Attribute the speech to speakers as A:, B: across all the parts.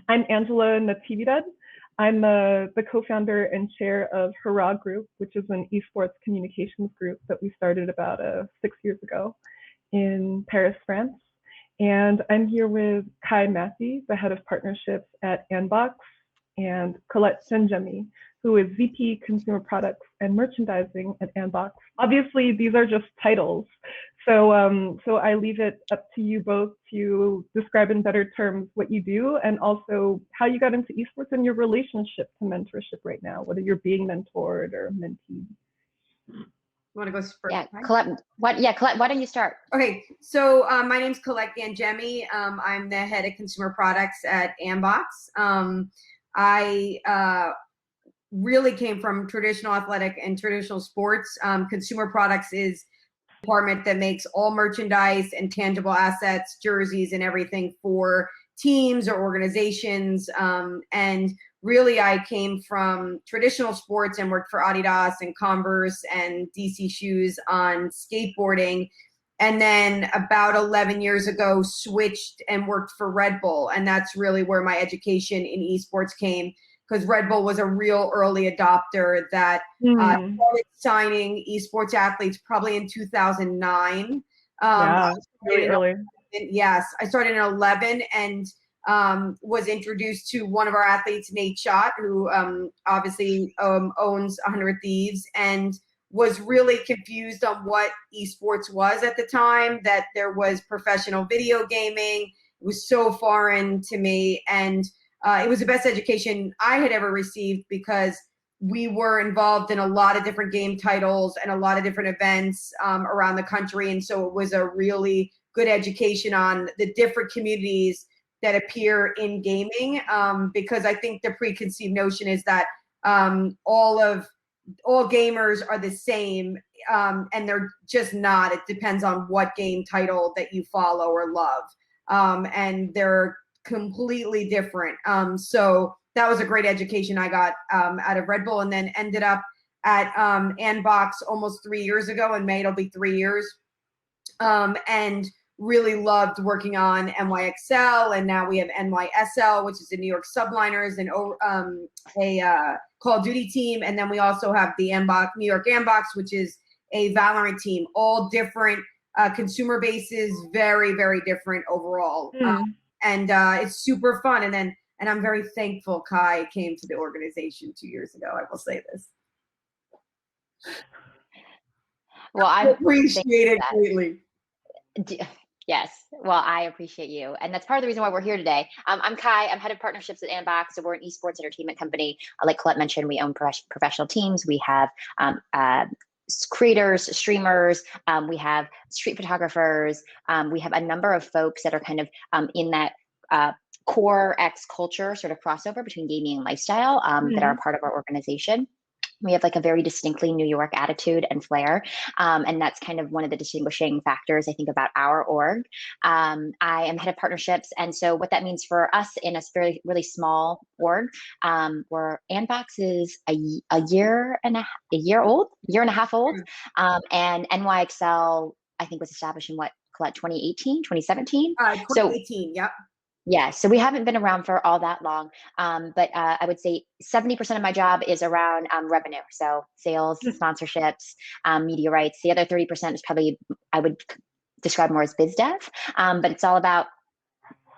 A: I'm Angela Natividad. I'm the co-founder and chair of Hurrah Group, which is an esports communications group that we started about 6 years ago in Paris, France. And I'm here with Kai Mathey, the head of partnerships at Anbox, and Collette Gangemi, who is VP Consumer Products and Merchandising at Anbox. Obviously, these are just titles. So I leave it up to you both to describe in better terms what you do and also how you got into esports and your relationship to mentorship right now, whether you're being mentored or menteed.
B: You want to go first?
C: Yeah, Collette. Collette, why don't you start?
B: Okay, so my name's Collette Gangemi. I'm the head of consumer products at Anbox. I really came from traditional athletic and traditional sports. Consumer products is the department that makes all merchandise and tangible assets, jerseys, and everything for teams or organizations. And really, I came from traditional sports and worked for Adidas and Converse and DC Shoes on skateboarding. And then about 11 years ago, switched and worked for Red Bull. And that's really where my education in esports came, because Red Bull was a real early adopter that started signing esports athletes probably in 2009.
A: Yeah, really early.
B: Yes, I started in 11 and was introduced to one of our athletes, Nate Schott, who obviously owns 100 Thieves, and was really confused on what esports was at the time, that there was professional video gaming. It was so foreign to me. And it was the best education I had ever received, because we were involved in a lot of different game titles and a lot of different events around the country. And so it was a really good education on the different communities that appear in gaming, because I think the preconceived notion is that all gamers are the same, and they're just not. It depends on what game title that you follow or love, and they're completely different. So that was a great education I got out of Red Bull, and then ended up at Anbox almost 3 years ago. In May, it'll be 3 years, and really loved working on NYXL, and now we have NYSL, which is the New York Subliners, and a Call of Duty team, and then we also have the New York Anbox, which is a Valorant team. All different consumer bases, very, very different overall, and it's super fun. And I'm very thankful Kai came to the organization 2 years ago. I will say this.
C: Well, I
B: appreciate it greatly.
C: Yes. Well, I appreciate you. And that's part of the reason why we're here today. I'm Kai. I'm head of partnerships at Anbox. So we're an esports entertainment company. Like Collette mentioned, we own professional teams. We have creators, streamers. We have street photographers. We have a number of folks that are kind of in that core X culture sort of crossover between gaming and lifestyle that are a part of our organization. We have like a very distinctly New York attitude and flair. And that's kind of one of the distinguishing factors, I think, about our org. I am head of partnerships. And so what that means for us in a really small org, where Anbox is a year and a half old. And NYXL, I think, was established in Collette, 2018, 2017?
B: 2018, yep.
C: Yeah, so we haven't been around for all that long, but I would say 70% of my job is around revenue. So sales, sponsorships, media rights. The other 30% is probably, I would describe more as biz dev, but it's all about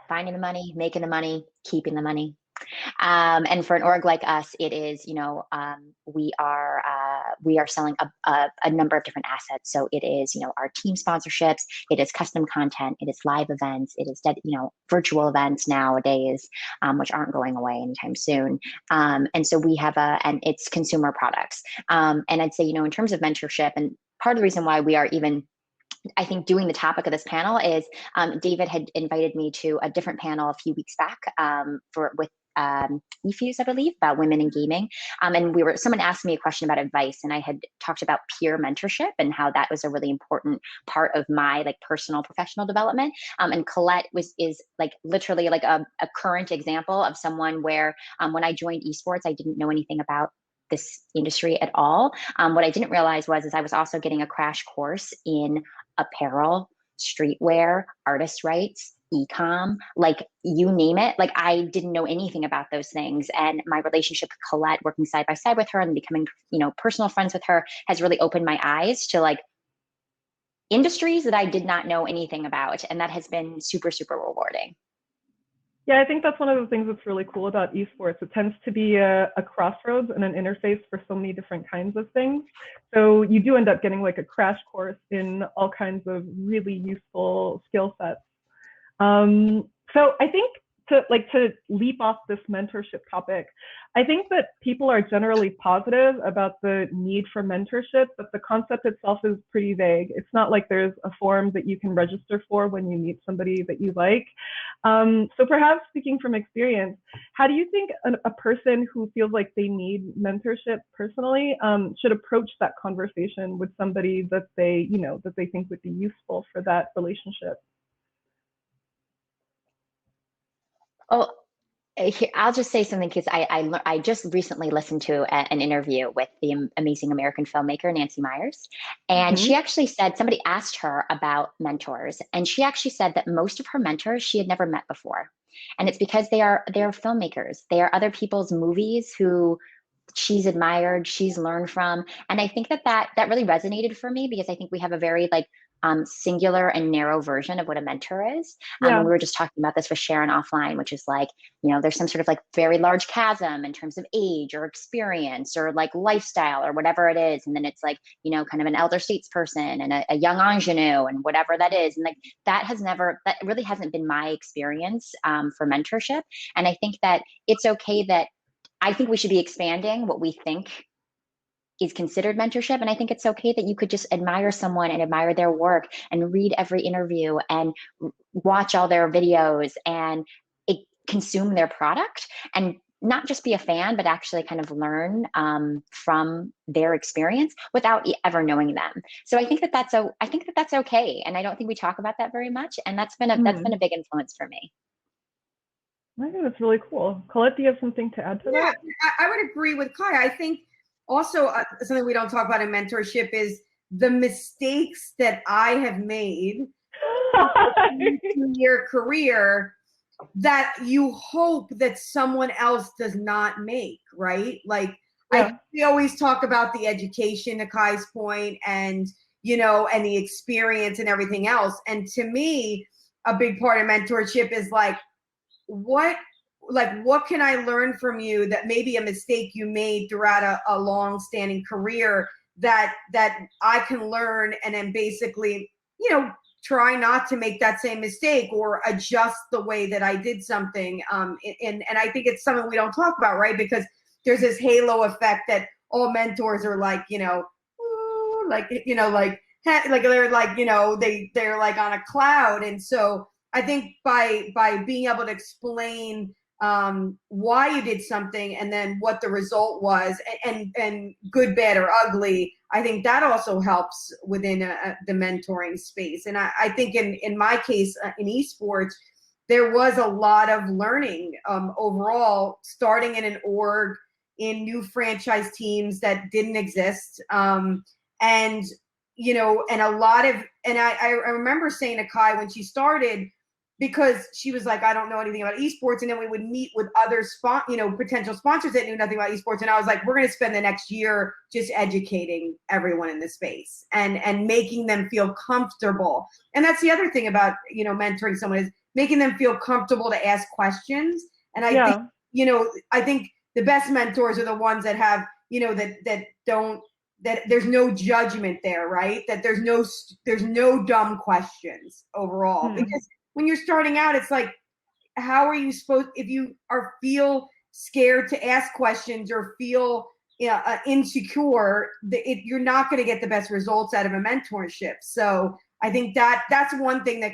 C: finding the money, making the money, keeping the money. And for an org like us, it is, we are selling a number of different assets. So it is, our team sponsorships, it is custom content, it is live events, it is, virtual events nowadays, which aren't going away anytime soon. And so we have and it's consumer products. And I'd say, in terms of mentorship, and part of the reason why we are even, I think, doing the topic of this panel is David had invited me to a different panel a few weeks back with eFuse, I believe, about women in gaming. And someone asked me a question about advice, and I had talked about peer mentorship and how that was a really important part of my personal professional development. And Collette is literally a current example of someone where when I joined esports, I didn't know anything about this industry at all. What I didn't realize was I was also getting a crash course in apparel, streetwear, artist rights, e-com, like you name it. Like I didn't know anything about those things. And my relationship with Collette, working side by side with her and becoming, personal friends with her, has really opened my eyes to like industries that I did not know anything about. And that has been super, super rewarding.
A: Yeah, I think that's one of the things that's really cool about esports. It tends to be a crossroads and an interface for so many different kinds of things. So you do end up getting like a crash course in all kinds of really useful skill sets. So I think to leap off this mentorship topic, I think that people are generally positive about the need for mentorship, but the concept itself is pretty vague. It's not like there's a form that you can register for when you meet somebody that you like. So perhaps speaking from experience, how do you think a person who feels like they need mentorship personally should approach that conversation with somebody that they think would be useful for that relationship?
C: Oh, I'll just say something because I just recently listened to an interview with the amazing American filmmaker Nancy Meyers, and she actually said, somebody asked her about mentors, and she actually said that most of her mentors she had never met before, and it's because they are filmmakers. They are other people's movies who she's admired, she's learned from. And I think that really resonated for me because I think we have a very like singular and narrow version of what a mentor is. And we were just talking about this with Sharon offline, which is like, there's some sort of like very large chasm in terms of age or experience or like lifestyle or whatever it is. And then it's like, kind of an elder statesperson and a young ingenue and whatever that is. And like that really hasn't been my experience for mentorship. And I think that it's okay that I think we should be expanding what we think is considered mentorship. And I think it's okay that you could just admire someone and admire their work and read every interview and watch all their videos and consume their product and not just be a fan, but actually kind of learn from their experience without ever knowing them. So I think that's okay. And I don't think we talk about that very much. And that's been a big influence for me.
A: I think that's really cool. Collette, do you have something to add to that?
B: I would agree with Kai. I think also something we don't talk about in mentorship is the mistakes that I have made in your career that you hope that someone else does not make, right? Like we always talk about the education, to Kai's point, and and the experience and everything else. And to me, a big part of mentorship is like, what can I learn from you that maybe a mistake you made throughout a long-standing career that I can learn and then basically, try not to make that same mistake or adjust the way that I did something. And I think it's something we don't talk about, right? Because there's this halo effect that all mentors are like, they're like, they're like on a cloud. And so I think by being able to explain why you did something and then what the result was and good, bad, or ugly, I think that also helps within the mentoring space. And I think in my case, in esports, there was a lot of learning overall, starting in an org, in new franchise teams that didn't exist. And a lot of, and I remember saying to Kai when she started, because she was like, I don't know anything about esports. And then we would meet with other potential sponsors that knew nothing about esports. And I was like, we're going to spend the next year just educating everyone in the space and making them feel comfortable. And that's the other thing about, mentoring someone is making them feel comfortable to ask questions. And I think the best mentors are the ones that have, that there's no judgment there, right? That there's no dumb questions overall. Because when you're starting out, it's like, how are you supposed, if you feel scared to ask questions or feel insecure, you're not going to get the best results out of a mentorship. So I think that's one thing that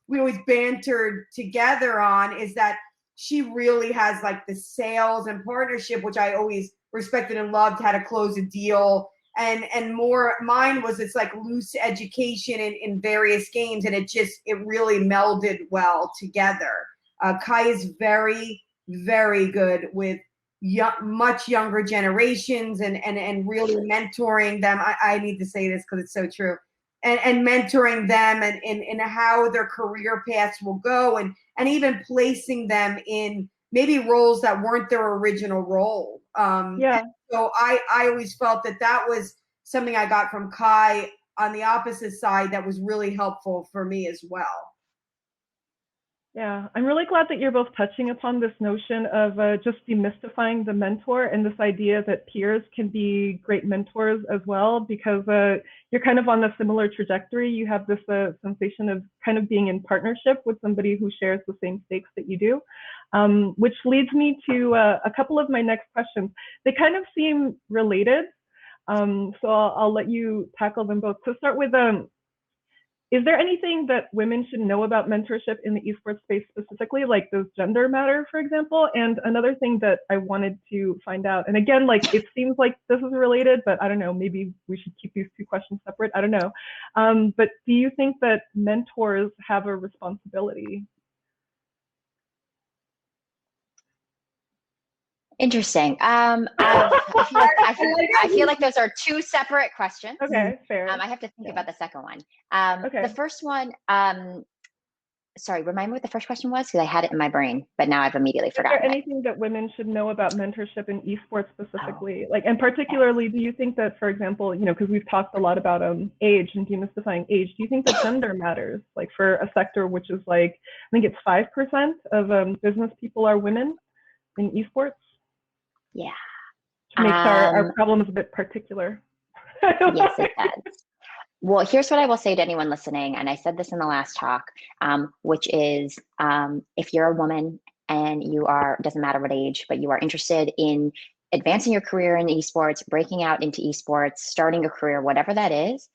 B: we always bantered together on, is that she really has like the sales and partnership, which I always respected and loved, how to close a deal. And more, mine was it's like loose education in various games, and it really melded well together. Kai is very, very good with much younger generations and really mentoring them. I need to say this because it's so true. and mentoring them and how their career paths will go, and even placing them in maybe roles that weren't their original role. So I always felt that was something I got from Kai on the opposite side that was really helpful for me as well.
A: Yeah, I'm really glad that you're both touching upon this notion of just demystifying the mentor and this idea that peers can be great mentors as well, because you're kind of on a similar trajectory. You have this sensation of kind of being in partnership with somebody who shares the same stakes that you do, which leads me to a couple of my next questions. They kind of seem related, so I'll let you tackle them both. To start with, is there anything that women should know about mentorship in the esports space specifically, like does gender matter, for example? And another thing that I wanted to find out, and again, like it seems like this is related, but I don't know, maybe we should keep these two questions separate. I don't know. But do you think that mentors have a responsibility?
C: Interesting. I feel like those are two separate questions.
A: Okay, fair.
C: I have to think about the second one.
A: Okay.
C: The first one, sorry, remind me what the first question was, because I had it in my brain, but now I've immediately forgotten.
A: Is there anything that women should know about mentorship in esports specifically? Like, and particularly, do you think that, for example, you know, because we've talked a lot about age and demystifying age, do you think that gender matters? Like for a sector which is like, I think it's 5% of business people are women in esports?
C: Yeah.
A: To make our problem is a bit particular.
C: Yes, it does. Well, here's what I will say to anyone listening, and I said this in the last talk, which is if you're a woman and you are, doesn't matter what age, but you are interested in advancing your career in esports, breaking out into esports, starting a career, whatever that is,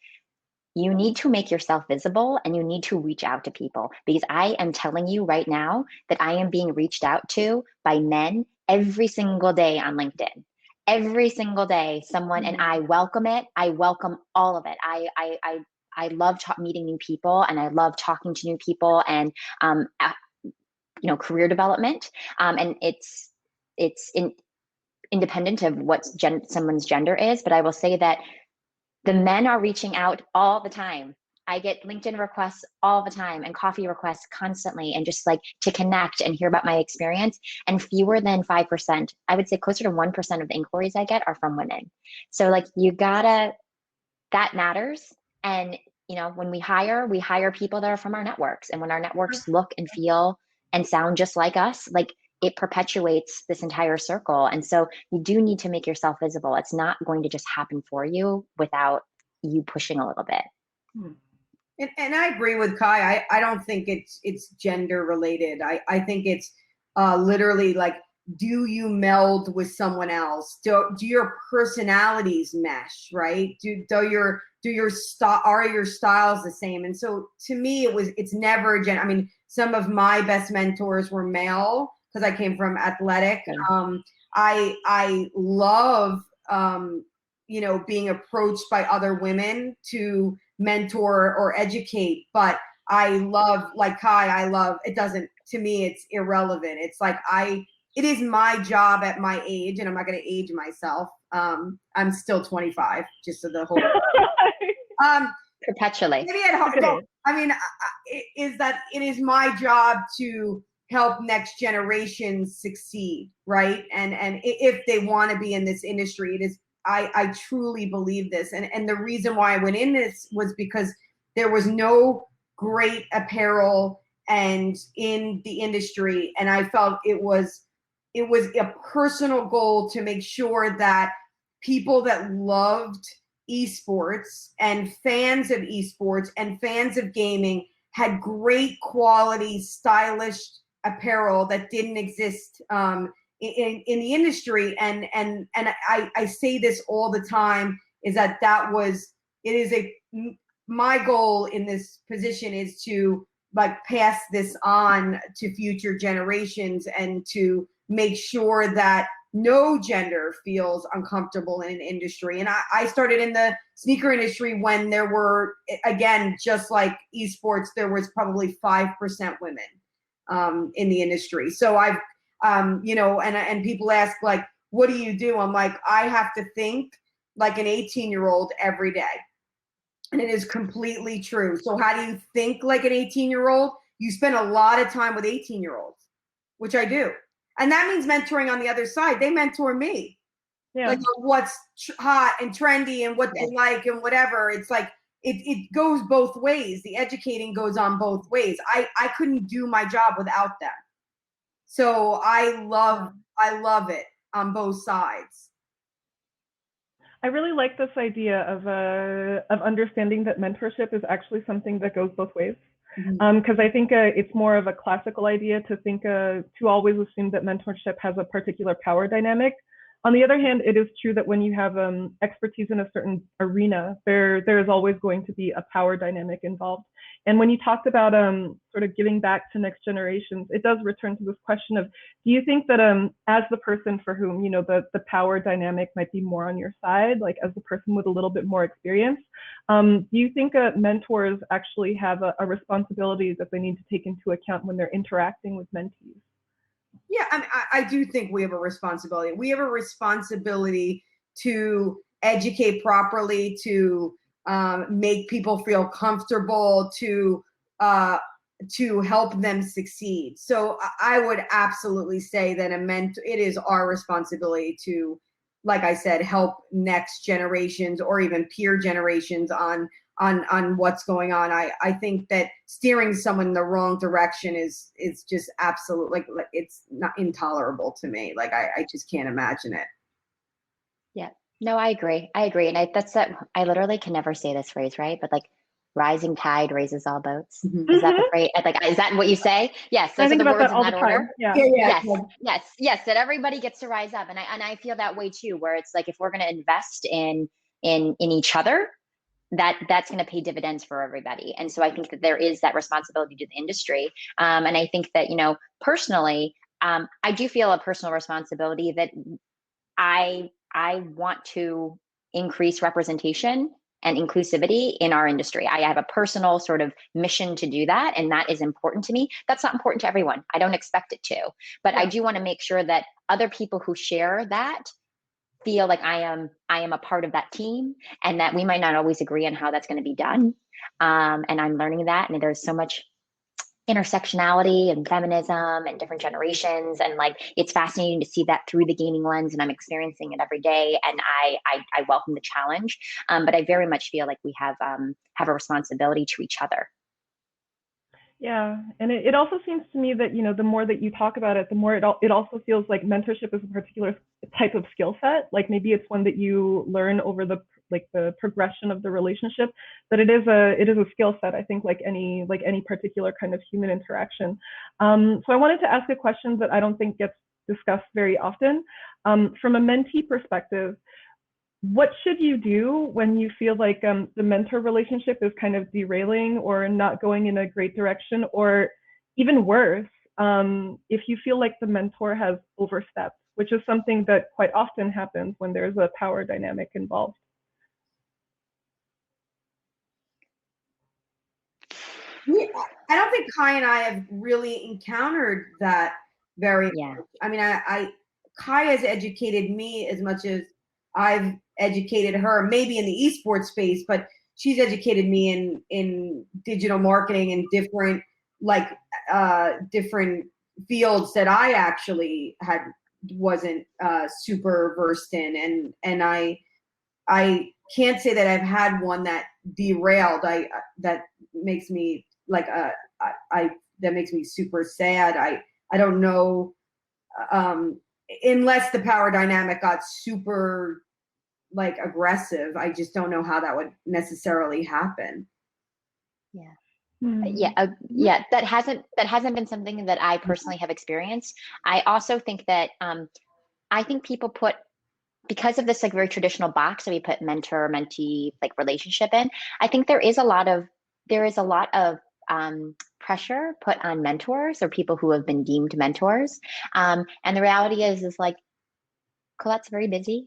C: you need to make yourself visible and you need to reach out to people, because I am telling you right now that I am being reached out to by men every single day on LinkedIn. Every single day, someone, and I welcome it. I welcome all of it. I love meeting new people, and I love talking to new people, and you know, career development. And it's independent of what someone's gender is. But I will say that the men are reaching out all the time. I get LinkedIn requests all the time and coffee requests constantly, and just like to connect and hear about my experience. And fewer than 5%, I would say closer to 1% of the inquiries I get are from women. So like that matters. And you know, when we hire people that are from our networks. And when our networks look and feel and sound just like us, like it perpetuates this entire circle. And so you do need to make yourself visible. It's not going to just happen for you without you pushing a little bit.
B: And I agree with Kai. I don't think it's gender related. I think it's literally like, do you meld with someone else? Do your personalities mesh, right? Are your styles the same? And so to me, it's never gender. I mean, some of my best mentors were male because I came from athletic. I love you know, being approached by other women to mentor or educate, but I love, like Kai, it doesn't, to me, it's irrelevant. It's like it is my job at my age, and I'm not going to age myself. I'm still 25, just so the whole
C: perpetually.
B: Maybe at home. No, I mean, is that it is my job to help next generations succeed, right? And if they want to be in this industry, it is. I truly believe this. And the reason why I went in this was because there was no great apparel and in the industry. And I felt it was a personal goal to make sure that people that loved esports and fans of esports and fans of gaming had great quality, stylish apparel that didn't exist in the industry. And I say this all the time, is that my goal in this position is to like pass this on to future generations and to make sure that no gender feels uncomfortable in an industry. And I started in the sneaker industry when there were, again, just like esports, there was probably 5% women in the industry. So I've you know, and people ask like, what do you do? I'm like, I have to think like an 18-year-old every day. And it is completely true. So how do you think like an 18-year-old? You spend a lot of time with 18-year-olds, which I do. And that means mentoring on the other side. They mentor me.
A: Yeah.
B: Like what's hot and trendy and what they like and whatever. It's like, it goes both ways. The educating goes on both ways. I couldn't do my job without them. So I love it on both sides.
A: I really like this idea of understanding that mentorship is actually something that goes both ways. Because I think it's more of a classical idea to think to always assume that mentorship has a particular power dynamic. On the other hand, it is true that when you have expertise in a certain arena, there is always going to be a power dynamic involved. And when you talked about sort of giving back to next generations, it does return to this question of, do you think that as the person for whom, you know, the power dynamic might be more on your side, like as the person with a little bit more experience, do you think mentors actually have a responsibility that they need to take into account when they're interacting with mentees?
B: Yeah, I mean, I do think we have a responsibility. We have a responsibility to educate properly, to make people feel comfortable, to help them succeed. So I would absolutely say that it is our responsibility to, like I said, help next generations or even peer generations on what's going on. I think that steering someone in the wrong direction is just absolute, like it's not intolerable to me. Like I just can't imagine it.
C: Yeah, no, I agree. And I literally can never say this phrase, right? But like, rising tide raises all boats. Is that the phrase? Like, is that what you say? Yes. Those are the words in that order.
A: Yeah.
C: Yes. That everybody gets to rise up. And I feel that way too, where it's like, if we're going to invest in each other, that's going to pay dividends for everybody. And so I think that there is that responsibility to the industry. And I think that, you know, personally, I do feel a personal responsibility that I want to increase representation and inclusivity in our industry. I have a personal sort of mission to do that, and that is important to me. That's not important to everyone. I don't expect it to, but I do want to make sure that other people who share that feel like I am a part of that team, and that we might not always agree on how that's going to be done. And I'm learning that, and there's so much intersectionality and feminism and different generations, and like, it's fascinating to see that through the gaming lens, and I'm experiencing it every day, and I welcome the challenge, but I very much feel like we have a responsibility to each other.
A: Yeah, and it also seems to me that, you know, the more that you talk about it, the more it also feels like mentorship is a particular type of skill set. Like maybe it's one that you learn over the progression of the relationship, but it is a skill set, I think, like any particular kind of human interaction. So I wanted to ask a question that I don't think gets discussed very often. From a mentee perspective, what should you do when you feel like the mentor relationship is kind of derailing or not going in a great direction, or even worse, if you feel like the mentor has overstepped, which is something that quite often happens when there's a power dynamic involved?
B: I don't think Kai and I have really encountered that very much. I mean, Kai has educated me as much as I've educated her, maybe in the esports space, but she's educated me in digital marketing and different different fields that I actually wasn't super versed in, and I can't say that I've had one that derailed. That makes me that makes me super sad. I don't know, unless the power dynamic got super like aggressive. I just don't know how that would necessarily happen.
C: Yeah, that hasn't been something that I personally have experienced. I also think that I think people because of this like very traditional box that we put mentor mentee like relationship in, I think there is a lot of pressure put on mentors or people who have been deemed mentors. And the reality is like, Collette's very busy.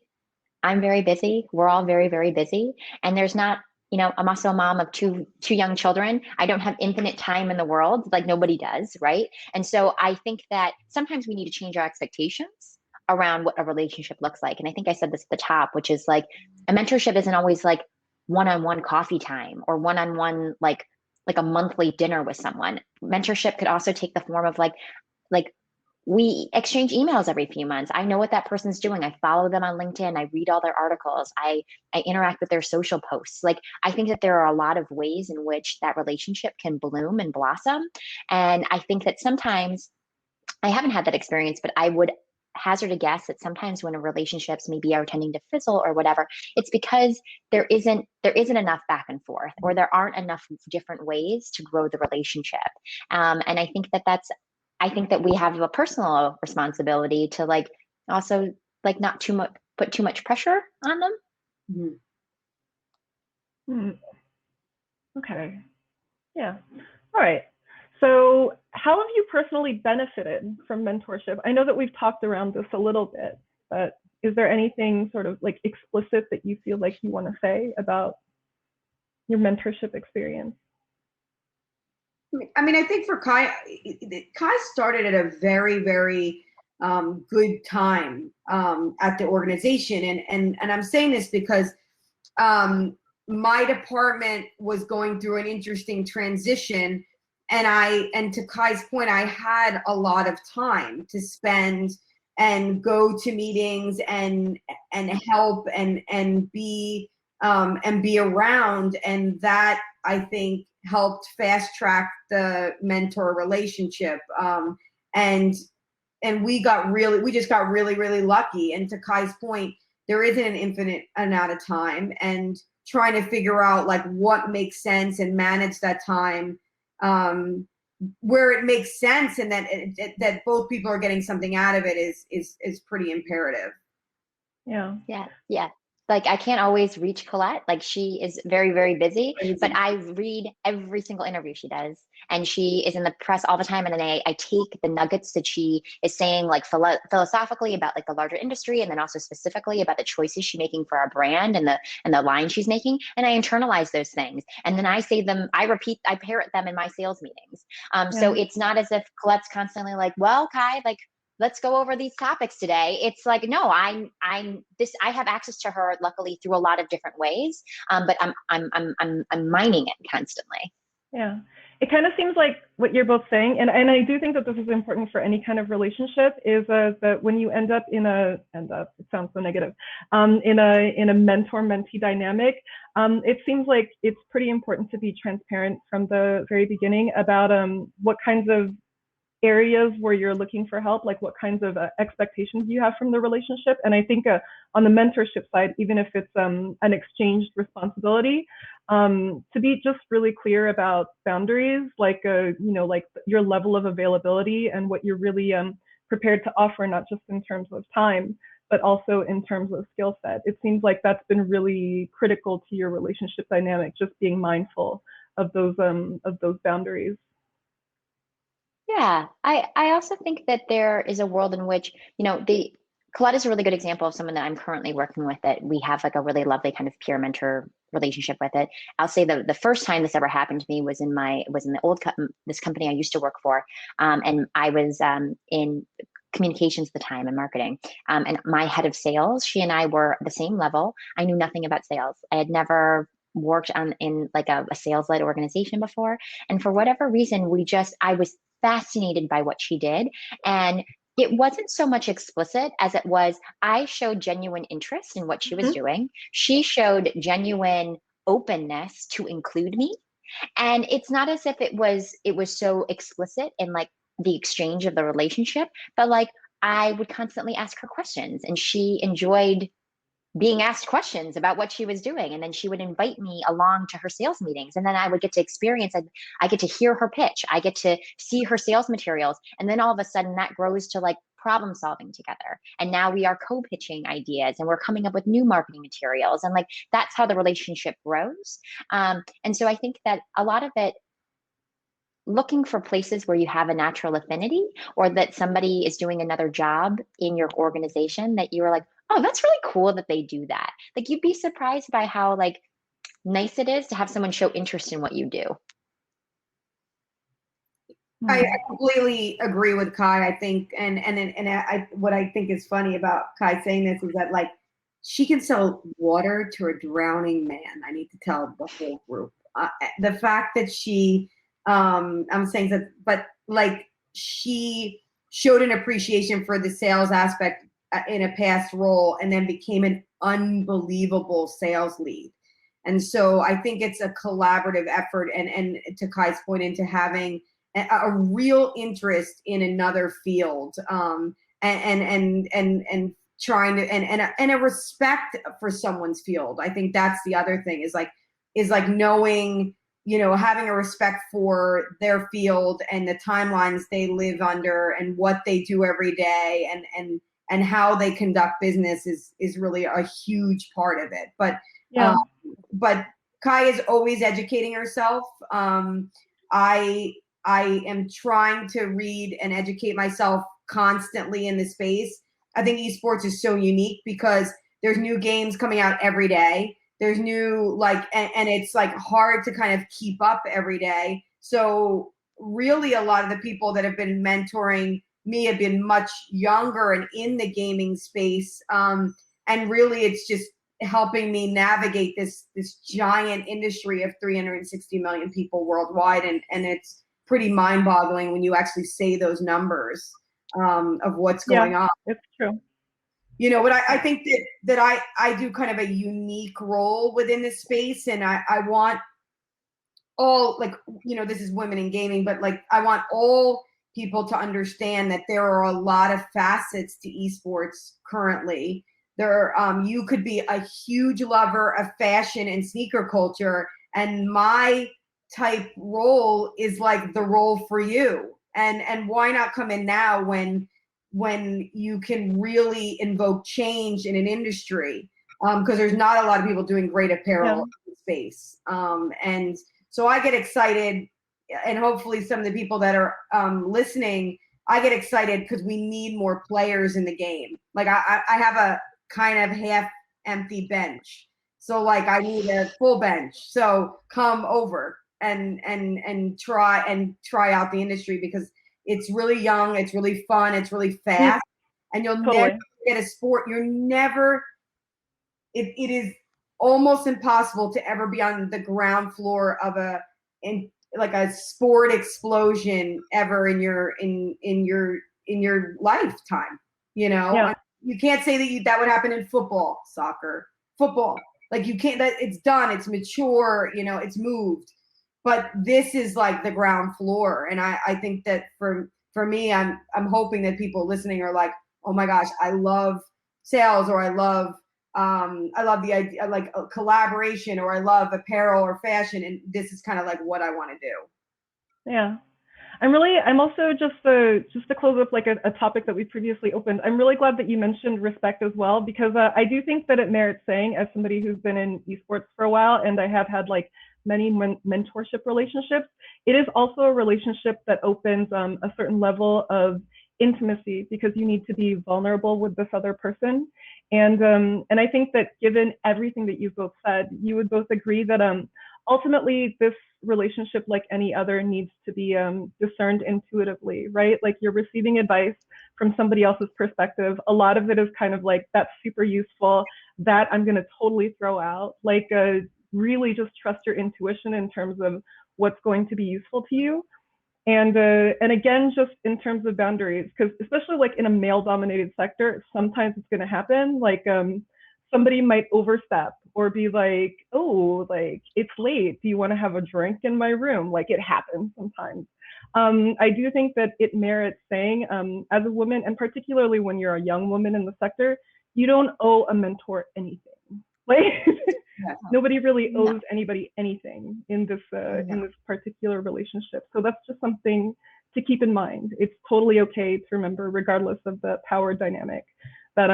C: I'm very busy. We're all very, very busy. And there's not, you know, I'm also a mom of two young children. I don't have infinite time in the world, like nobody does, right? And so I think that sometimes we need to change our expectations around what a relationship looks like. And I think I said this at the top, which is like, a mentorship isn't always like one-on-one coffee time or one-on-one like a monthly dinner with someone. Mentorship could also take the form of like we exchange emails every few months. I know what that person's doing. I follow them on LinkedIn. I read all their articles. I interact with their social posts. Like, I think that there are a lot of ways in which that relationship can bloom and blossom. And I think that sometimes, I haven't had that experience, but I would hazard a guess that sometimes when relationships maybe are tending to fizzle or whatever, it's because there isn't enough back and forth, or there aren't enough different ways to grow the relationship. And I think that we have a personal responsibility to like also like not too much put too much pressure on them.
A: Mm-hmm. Okay. Yeah. All right. So how have you personally benefited from mentorship? I know that we've talked around this a little bit, but is there anything sort of like explicit that you feel like you want to say about your mentorship experience?
B: I mean, I think for Kai started at a very, very good time at the organization. And I'm saying this because my department was going through an interesting transition. And to Kai's point, I had a lot of time to spend and go to meetings and help and be around. And that, I think, helped fast track the mentor relationship. And we just got really, really lucky. And to Kai's point, there isn't an infinite amount of time, and trying to figure out like what makes sense and manage that time where it makes sense, and that both people are getting something out of it is pretty imperative.
C: Yeah. Like, I can't always reach Collette. Like, she is very, very busy, but I read every single interview she does, and she is in the press all the time. And then I take the nuggets that she is saying, like philosophically about like the larger industry, and then also specifically about the choices she's making for our brand and the line she's making. And I internalize those things. And then I say them, I parrot them in my sales meetings. So it's not as if Colette's constantly like, well, Kai, like, let's go over these topics today. It's like, no, I have access to her, luckily, through a lot of different ways. But I'm mining it constantly.
A: Yeah, it kind of seems like what you're both saying, and I do think that this is important for any kind of relationship, is that when you end up, it sounds so negative, in a mentor-mentee dynamic, it seems like it's pretty important to be transparent from the very beginning about what kinds of areas where you're looking for help, like what kinds of expectations you have from the relationship. And I think on the mentorship side, even if it's an exchanged responsibility, to be just really clear about boundaries, like like your level of availability and what you're really prepared to offer, not just in terms of time, but also in terms of skill set. It seems like that's been really critical to your relationship dynamic, just being mindful of those boundaries.
C: Yeah, I also think that there is a world in which, Collette is a really good example of someone that I'm currently working with, that we have like a really lovely kind of peer mentor relationship with it. I'll say the first time this ever happened to me was in this company I used to work for. And I was in communications at the time and marketing. And my head of sales, she and I were the same level. I knew nothing about sales. I had never worked in like a sales-led organization before. And for whatever reason, I was fascinated by what she did. And it wasn't so much explicit as it was, I showed genuine interest in what she was doing. She showed genuine openness to include me. And it's not as if it was so explicit in like the exchange of the relationship, but like I would constantly ask her questions, and she enjoyed being asked questions about what she was doing. And then she would invite me along to her sales meetings. And then I would get to experience, I get to hear her pitch. I get to see her sales materials. And then all of a sudden that grows to like problem solving together. And now we are co-pitching ideas, and we're coming up with new marketing materials. And like, that's how the relationship grows. And so I think that a lot of it, looking for places where you have a natural affinity, or that somebody is doing another job in your organization that you were like, oh, that's really cool that they do that. Like, you'd be surprised by how like nice it is to have someone show interest in what you do.
B: I completely agree with Kai. I think, and what I think is funny about Kai saying this is that like she can sell water to a drowning man. I need to tell the whole group. The fact that she, I'm saying that, but like she showed an appreciation for the sales aspect in a past role and then became an unbelievable sales lead. And so I think it's a collaborative effort, and to Kai's point, into having a real interest in another field, and trying to and a respect for someone's field. I think that's the other thing is like knowing, having a respect for their field and the timelines they live under and what they do every day, and how they conduct business is really a huge part of it. But Kai is always educating herself. I am trying to read and educate myself constantly in the space. I think esports is so unique because there's new games coming out every day. There's new, and it's like hard to kind of keep up every day. So really a lot of the people that have been mentoring me have been much younger and in the gaming space. And really it's just helping me navigate this giant industry of 360 million people worldwide. And it's pretty mind-boggling when you actually say those numbers of what's going on.
A: It's true.
B: But I think that I do kind of a unique role within this space, and I want all, this is women in gaming, but I want all people to understand that there are a lot of facets to esports currently. You could be a huge lover of fashion and sneaker culture, and my type role is like the role for you. And why not come in now when you can really invoke change in an industry? Because there's not a lot of people doing great apparel in space. And so I get excited, and hopefully some of the people that are listening, I get excited because we need more players in the game. I have a kind of half empty bench. So I need a full bench. So come over and try out the industry, because it's really young, it's really fun, it's really fast, and you'll never get a sport. It is almost impossible to ever be on the ground floor of a sport explosion ever in your lifetime. You can't say that would happen in football, soccer, football. You can't. That it's done. It's mature. It's moved. But this is like the ground floor, and I think that for me, I'm hoping that people listening are like, oh my gosh, I love sales, or I love the idea, like a collaboration, or I love apparel or fashion, and this is kind of like what I want to do.
A: Yeah. I'm also just to close up a topic that we previously opened. I'm really glad that you mentioned respect as well, because I do think that it merits saying, as somebody who's been in esports for a while, and I have had many mentorship relationships, it is also a relationship that opens a certain level of intimacy, because you need to be vulnerable with this other person. And I think that given everything that you've both said, you would both agree that ultimately this relationship, like any other, needs to be discerned intuitively, right? You're receiving advice from somebody else's perspective. A lot of it is kind of that's super useful, that I'm going to totally throw out. Really just trust your intuition in terms of what's going to be useful to you. And again, just in terms of boundaries, because especially in a male-dominated sector, sometimes it's going to happen. Somebody might overstep or be like, oh, it's late. Do you want to have a drink in my room? It happens sometimes. I do think that it merits saying, as a woman, and particularly when you're a young woman in the sector, you don't owe a mentor anything. Nobody really owes anybody anything in this particular relationship. So that's just something to keep in mind. It's totally okay to remember, regardless of the power dynamic, that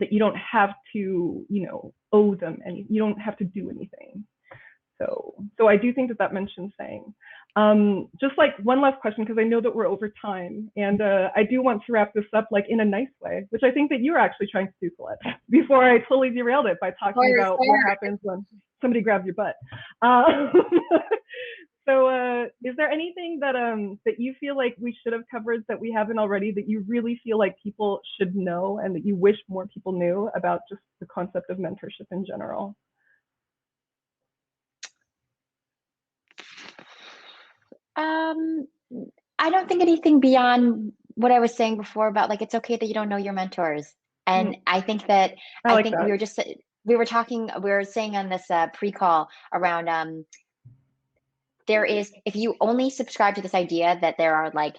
A: you don't have to, owe them any. You don't have to do anything. So I do think that mentions saying. Just one last question, because I know that we're over time, and I do want to wrap this up in a nice way, which I think that you're actually trying to do, Collette, before I totally derailed it by talking about what happens when somebody grabs your butt. So, is there anything that that you feel like we should have covered that we haven't already, that you really feel like people should know and that you wish more people knew about just the concept of mentorship in general?
C: I don't think anything beyond what I was saying before about like it's okay that you don't know your mentors. And I think that
A: I like
C: think
A: that.
C: we were saying on this pre-call around there is, if you only subscribe to this idea that there are like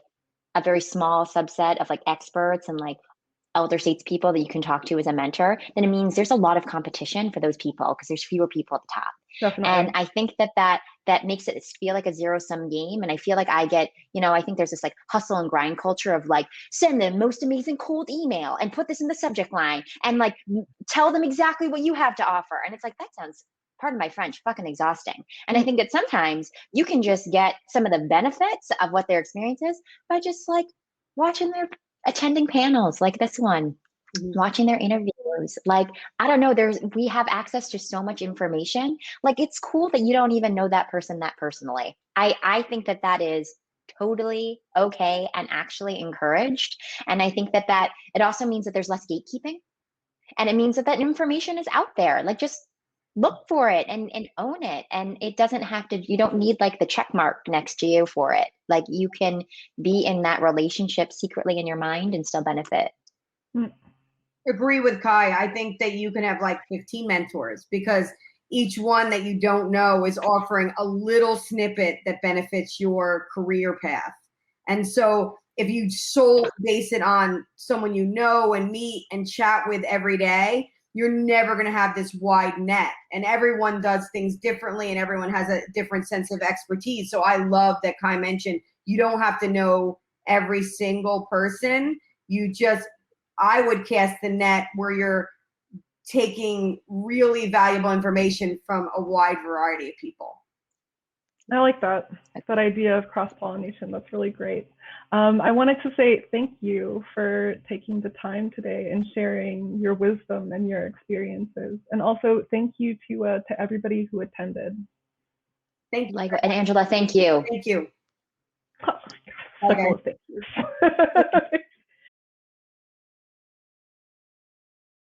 C: a very small subset of like experts and like elder states people that you can talk to as a mentor, then it means there's a lot of competition for those people because there's fewer people at the top.
A: Definitely.
C: And I think that makes it feel like a zero-sum game. And I feel like I get, I think there's this like hustle and grind culture of like, send the most amazing cold email and put this in the subject line and like tell them exactly what you have to offer. And it's like, that sounds, pardon my French, fucking exhausting. And I think that sometimes you can just get some of the benefits of what their experience is by just like watching their attending panels like this one, watching their interviews. Like, I don't know, we have access to so much information. Like, it's cool that you don't even know that person that personally. I think that is totally okay and actually encouraged. And I think that it also means that there's less gatekeeping. And it means that information is out there. Like, just look for it and own it. And it doesn't have to, you don't need like the check mark next to you for it. Like, you can be in that relationship secretly in your mind and still benefit.
B: Agree with Kai. I think that you can have like 15 mentors because each one that you don't know is offering a little snippet that benefits your career path. And so if you base it on someone you know and meet and chat with every day, you're never going to have this wide net. And everyone does things differently and everyone has a different sense of expertise. So I love that Kai mentioned you don't have to know every single person. I would cast the net where you're taking really valuable information from a wide variety of people.
A: I like that idea of cross-pollination. That's really great. I wanted to say thank you for taking the time today and sharing your wisdom and your experiences. And also thank you to everybody who attended.
B: Thank you.
C: And Angela, thank you.
B: Thank you.
A: Oh,
B: okay.
A: thank you.